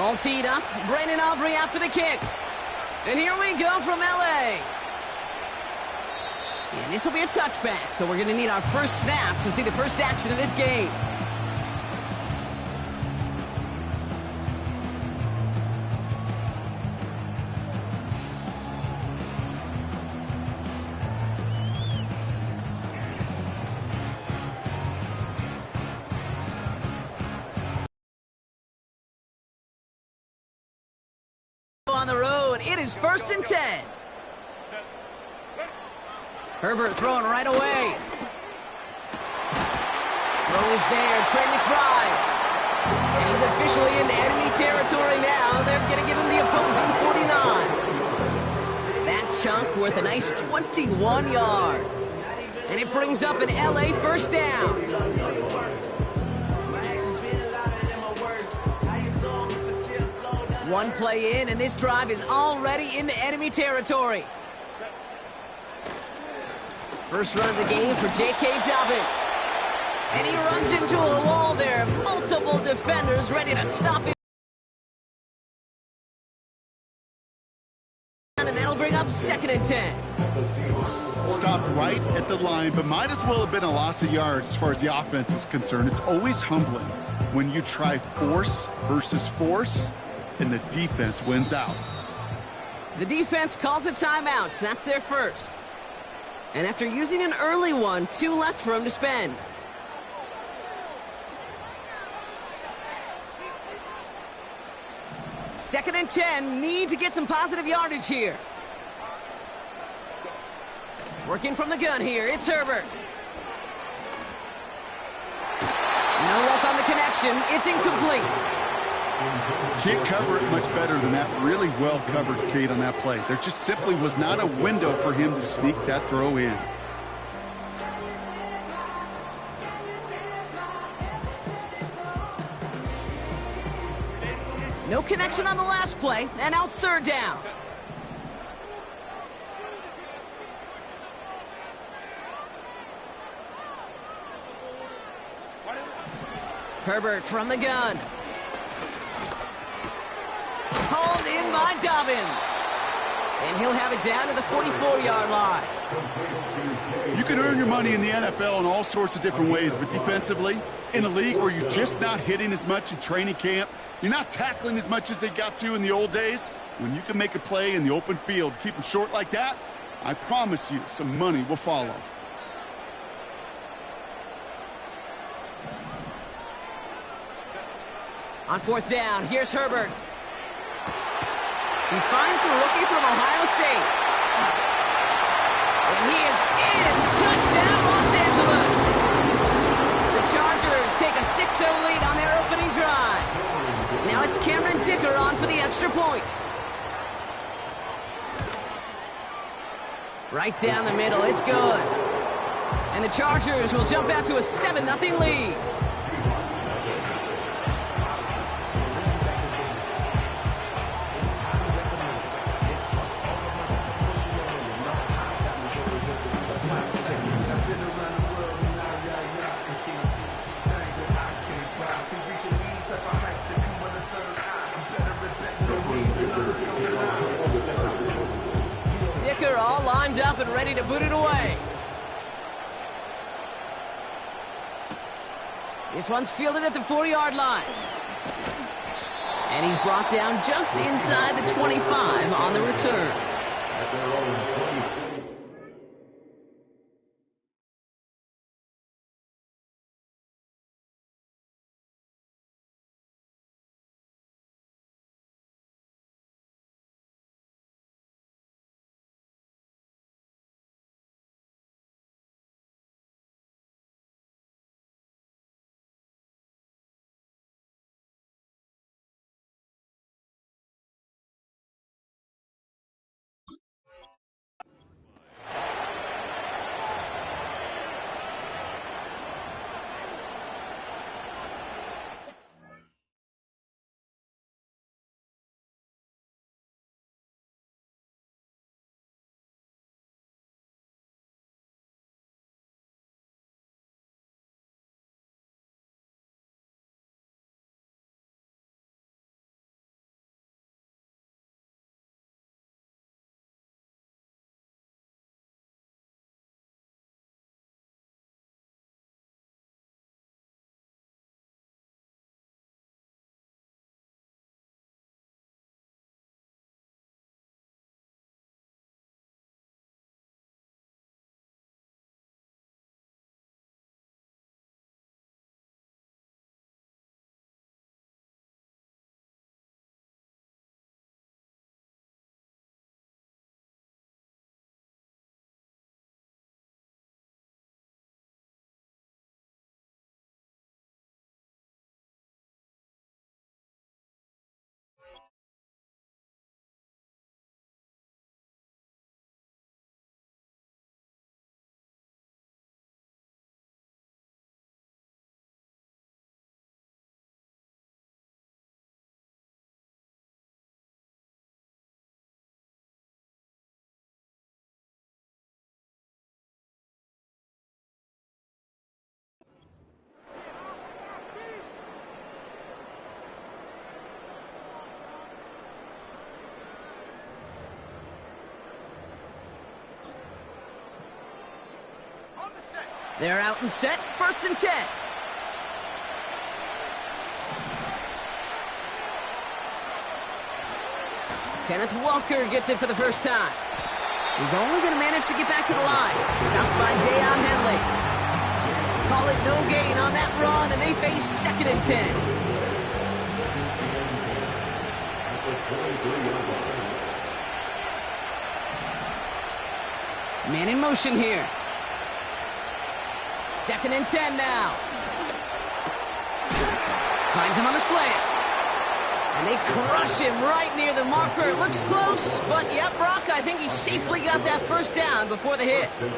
Ball teed up. Brandon Aubrey out for the kick. And here we go from LA. And this will be a touchback, so we're going to need our first snap to see the first action of this game. On the road, it is 1st and 10. Herbert throwing right away. Throw is there, Trey McBride. And he's officially into enemy territory now. They're going to give him the opposing 49. That chunk worth a nice 21 yards. And it brings up an LA first down. One play in, and this drive is already into enemy territory. First run of the game for J.K. Dobbins. And he runs into a wall there. Multiple defenders ready to stop him. And that'll bring up 2nd and 10. Stopped right at the line, but might as well have been a loss of yards as far as the offense is concerned. It's always humbling when you try force versus force, and the defense wins out. The defense calls a timeout, so that's their first. And after using an early one, 2 left for him to spend. Second and 10, need to get some positive yardage here. Working from the gun here, it's Herbert. No luck on the connection, it's incomplete. Can't cover it much better than that. Really well covered, Kate, on that play. There just simply was not a window for him to sneak that throw in. No connection on the last play, and now it's 3rd down. Herbert from the gun. Hauled in by Dobbins. And he'll have it down to the 44-yard line. You can earn your money in the NFL in all sorts of different ways, but defensively, in a league where you're just not hitting as much in training camp, you're not tackling as much as they got to in the old days, when you can make a play in the open field, keep them short like that, I promise you some money will follow. On 4th down, here's Herbert. He finds the rookie from Ohio State. And he is in. Touchdown, Los Angeles. The Chargers take a 6-0 lead on their opening drive. Now it's Cameron Dicker on for the extra point. Right down the middle, it's good. And the Chargers will jump out to a 7-0 lead. Dicker all lined up and ready to boot it away. This one's fielded at the 4-yard line. And he's brought down just inside the 25 on the return. They're out and set, 1st and 10. Kenneth Walker gets it for the first time. He's only going to manage to get back to the line. Stopped by Deion Henley. Call it no gain on that run, and they face 2nd and 10. Man in motion here. 2nd and 10 now. Finds him on the slant. And they crush him right near the marker. It looks close, but yep, Brock, I think he safely got that first down before the hit.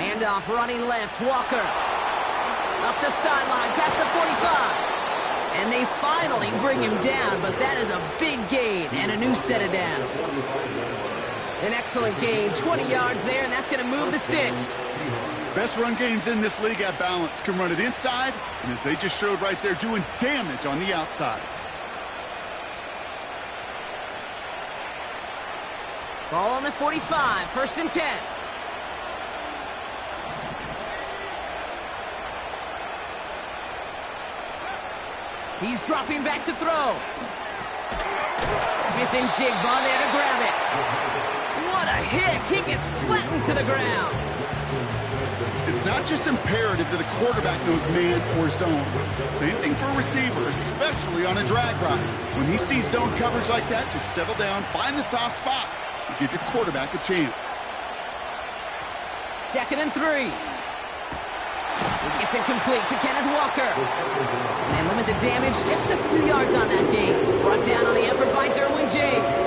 Handoff running left, Walker. Up the sideline, past the 45. And they finally bring him down, but that is a big gain and a new set of downs. An excellent gain, 20 yards there, and that's going to move the sticks. Best run games in this league at balance can run it inside, and as they just showed right there, doing damage on the outside. Ball on the 45, 1st and 10. He's dropping back to throw. Smith and Jigba there to grab it. What a hit! He gets flattened to the ground. It's not just imperative that the quarterback knows man or zone. Same thing for a receiver, especially on a drag route. When he sees zone coverage like that, just settle down, find the soft spot, and give your quarterback a chance. 2nd and 3. He gets it complete to Kenneth Walker. And they limit the damage, just a few yards on that game. Brought down on the effort by Derwin James.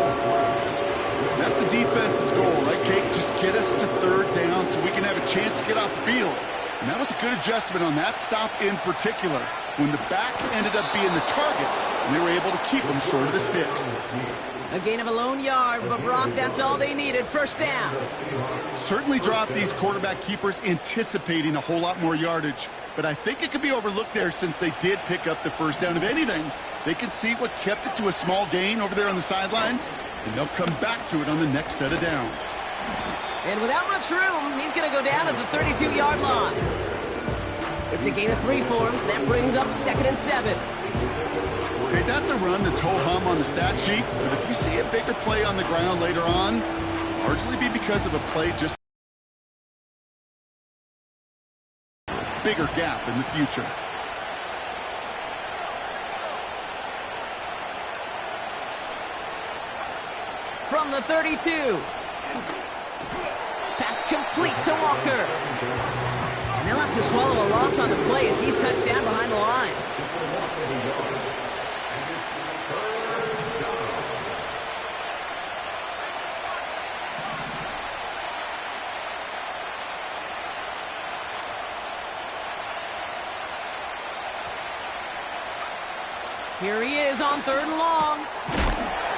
That's a defense's goal, right, Kate? Just get us to 3rd down so we can have a chance to get off the field. And that was a good adjustment on that stop in particular, when the back ended up being the target, and they were able to keep him short of the sticks. A gain of a lone yard, but Brock, that's all they needed. 1st down. Certainly dropped these quarterback keepers anticipating a whole lot more yardage, but I think it could be overlooked there since they did pick up the 1st down. If anything, they can see what kept it to a small gain over there on the sidelines, and they'll come back to it on the next set of downs. And without much room, he's going to go down at the 32-yard line. It's a gain of 3 for him. That brings up 2nd and 7. Okay, that's a run that's ho-hum on the stat sheet, but if you see a bigger play on the ground later on, largely be because of a play just bigger gap in the future. From the 32. Pass complete to Walker. And they'll have to swallow a loss on the play as he's touched down behind the line. Here he is on 3rd and long.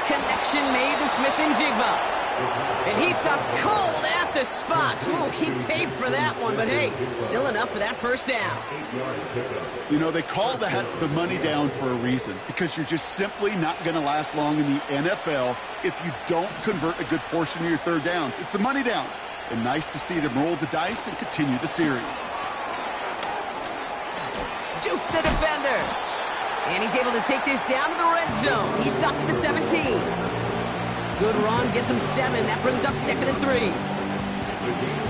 Connection made to Smith and Jigba. And he stopped cold at the spot. Ooh, he paid for that one, but hey, still enough for that 1st down. You know, they call that the money down for a reason, because you're just simply not going to last long in the NFL if you don't convert a good portion of your 3rd downs. It's the money down. And nice to see them roll the dice and continue the series. Juke the defender. And he's able to take this down to the red zone. He's stopped at the 17. Good run, gets him 7. That brings up 2nd and 3.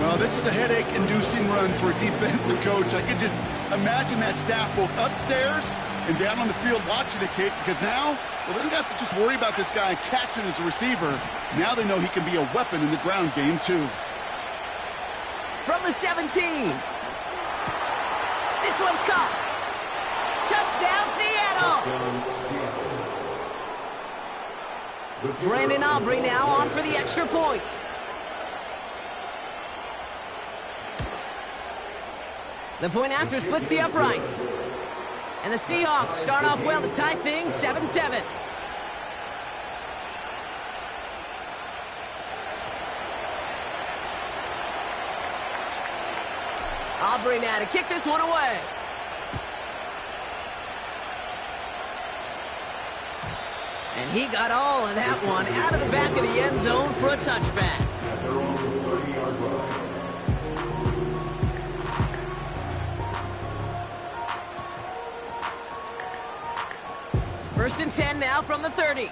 Well, this is a headache-inducing run for a defensive coach. I can just imagine that staff both upstairs and down on the field watching it, Kate, because now, well, they don't have to just worry about this guy catching as a receiver. Now they know he can be a weapon in the ground game, too. From the 17. This one's caught. Touchdown, Seattle! Brandon Aubrey now on for the extra point. The point after splits the uprights. And the Seahawks start off well to tie things 7-7. Aubrey now to kick this one away. And he got all of that one out of the back of the end zone for a touchback. First and 10 now from the 30.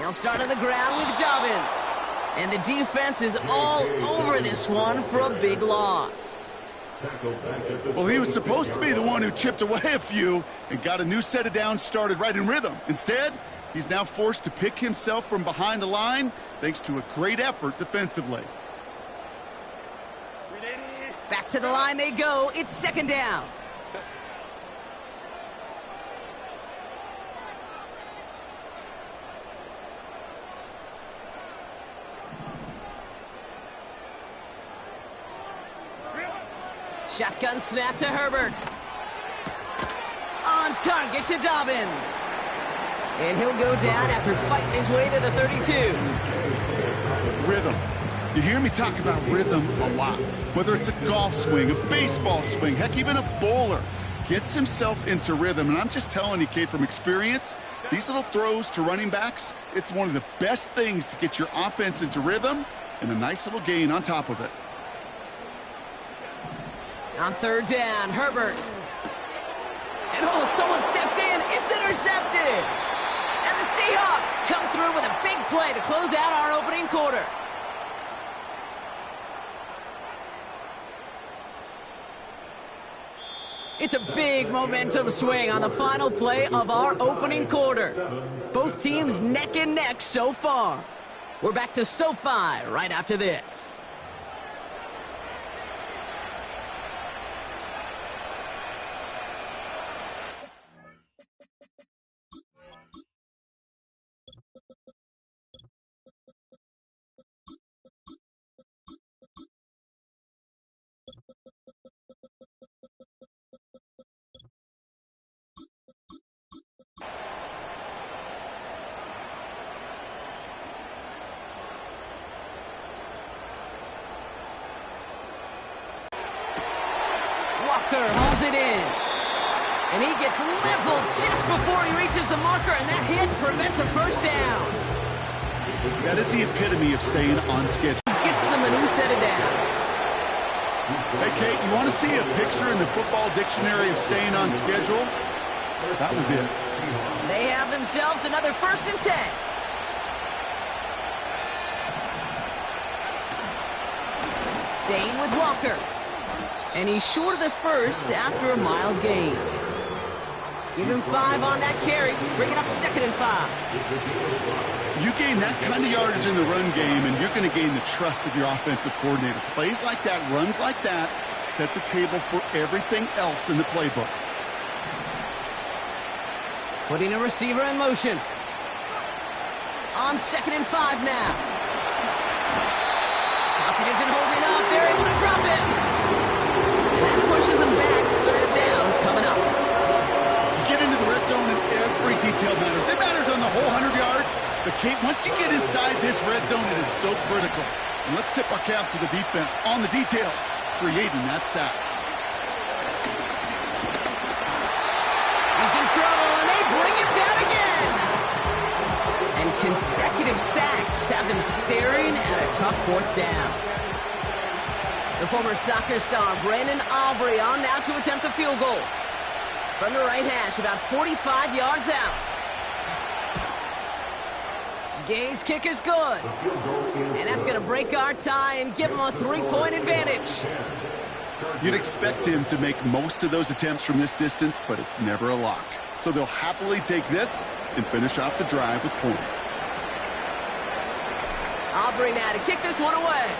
They'll start on the ground with Dobbins. And the defense is all over this one for a big loss. Well, he was supposed to be the one who chipped away a few and got a new set of downs started right in rhythm. Instead, he's now forced to pick himself from behind the line thanks to a great effort defensively. Back to the line they go. It's second down. Shotgun snap to Herbert. On target to Dobbins. And he'll go down after fighting his way to the 32. Rhythm. You hear me talk about rhythm a lot. Whether it's a golf swing, a baseball swing, heck, even a bowler gets himself into rhythm. And I'm just telling you, Kate, from experience, these little throws to running backs, it's one of the best things to get your offense into rhythm and a nice little gain on top of it. On third down, Herbert. And oh, someone stepped in. It's intercepted. And the Seahawks come through with a big play to close out our opening quarter. It's a big momentum swing on the final play of our opening quarter. Both teams neck and neck so far. We're back to SoFi right after this. Walker holds it in. And he gets leveled just before he reaches the marker, and that hit prevents a first down. That is the epitome of staying on schedule. Gets them a new set of downs. Hey, Kate, you want to see a picture in the football dictionary of staying on schedule? That was it. They have themselves another first and 10. Staying with Walker. And he's short of the first after a mild gain. Give him 5 on that carry. Bring it up second and 5. You gain that kind of yardage in the run game, and you're going to gain the trust of your offensive coordinator. Plays like that, runs like that, set the table for everything else in the playbook. Putting a receiver in motion. On second and 5 now. Pocket isn't holding up. They're able to drop him. And that pushes them back. Third down coming up. Get into the red zone, and every detail matters. It matters on the whole 100 yards. But, Kate, once you get inside this red zone, it is so critical. And let's tip our cap to the defense on the details, creating that sack. He's in trouble, and they bring him down again. And consecutive sacks have them staring at a tough fourth down. The former soccer star Brandon Aubrey on now to attempt a field goal. From the right hash, about 45 yards out. Gay's kick is good. And that's going to break our tie and give him a 3-point advantage. You'd expect him to make most of those attempts from this distance, but it's never a lock. So they'll happily take this and finish off the drive with points. Aubrey now to kick this one away.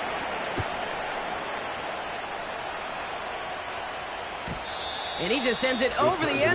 And he just sends it over the end.